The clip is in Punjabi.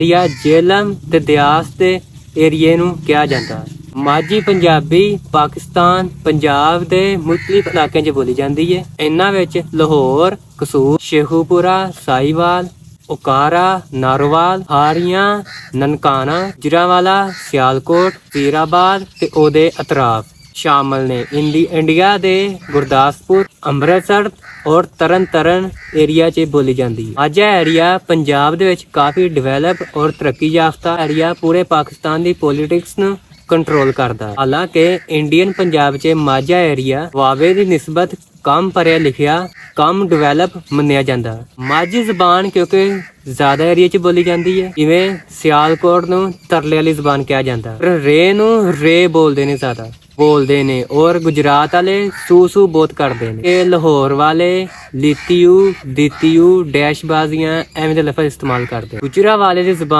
ਜਾਂ ਜੇਹਲਮ ਤੇ ਦਿਆਸ ਦੇ ਏਰੀਏ ਨੂੰ ਕਿਹਾ ਜਾਂਦਾ ਹੈ। ਮਾਝੀ ਪੰਜਾਬੀ ਪਾਕਿਸਤਾਨ ਪੰਜਾਬ ਦੇ ਮੁੱਖਲਿਫ ਇਲਾਕਿਆਂ 'ਚ ਬੋਲੀ ਜਾਂਦੀ ਹੈ। ਇਹਨਾਂ ਵਿੱਚ ਲਾਹੌਰ, ਕਸੂਰ, ਸ਼ੇਖੂਪੁਰਾ, ਸਾਹੀਵਾਲ, ਓਕਾਰਾ, ਨਾਰੋਵਾਲ, ਹਾਰੀਆਂ, ਨਨਕਾਣਾ, ਗੁਜਰਾਂਵਾਲਾ, ਸਿਆਲਕੋਟ, ਪੀਰਾਬਾਦ ਤੇ ਉਹਦੇ ਅਤਰਾਫ ਸ਼ਾਮਲ ਨੇ। ਇੰਡੀਆ ਦੇ ਗੁਰਦਾਸਪੁਰ, ਅੰਮ੍ਰਿਤਸਰ ਔਰ ਤਰਨ ਏਰੀਆ 'ਚ ਬੋਲੀ ਜਾਂਦੀ ਹੈ। ਮਾਝਾ ਏਰੀਆ ਪੰਜਾਬ ਦੇ ਵਿੱਚ ਕਾਫੀ ਡਿਵੈਲਪ ਔਰ ਤਰੱਕੀ ਯਾਫਤਾ ਏਰੀਆ ਪੂਰੇ ਪਾਕਿਸਤਾਨ ਦੀ ਪੋਲਿਟਿਕਸ ਨੂੰ ਕੰਟਰੋਲ ਕਰਦਾ ਹੈ। ਹਾਲਾਂਕਿ ਇੰਡੀਅਨ ਪੰਜਾਬ 'ਚ ਮਾਝਾ ਏਰੀਆ ਵਾਵੇ ਦੀ ਨਿਸਬਤ ਕਮ ਪੜ੍ਹਿਆ ਲਿਖਿਆ, ਕਮ ਡਿਵੈਲਪ ਮੰਨਿਆ ਜਾਂਦਾ ਹੈ। ਮਾਝੀ ਜ਼ਬਾਨ ਕਿਉਂਕਿ ਜ਼ਿਆਦਾ ਏਰੀਆ 'ਚ ਬੋਲੀ ਜਾਂਦੀ ਹੈ, ਜਿਵੇਂ ਸਿਆਲਕੋਟ ਨੂੰ ਤਰਲੇ ਵਾਲੀ ਜ਼ਬਾਨ ਕਿਹਾ ਜਾਂਦਾ ਹੈ। ਰੇ ਨੂੰ ਰੇ ਬੋਲਦੇ ਨੇ ਔਰ ਗੁਜਰਾਤ ਵਾਲੇ ਸੂ ਬਹੁਤ ਕਰਦੇ ਨੇ। ਇਹ ਲਾਹੌਰ ਵਾਲੇ ਲਿਤੀਯੂ, ਦਿੱਤੀਯੂ, ਡੈਸ਼ਬਾਜ਼ੀਆਂ ਐਵੇਂ ਦੇ ਲਫ਼ਜ਼ ਇਸਤੇਮਾਲ ਕਰਦੇ। ਗੁਜਰਾਂਵਾਲੇ ਦੀ ਜ਼ਬਾਨ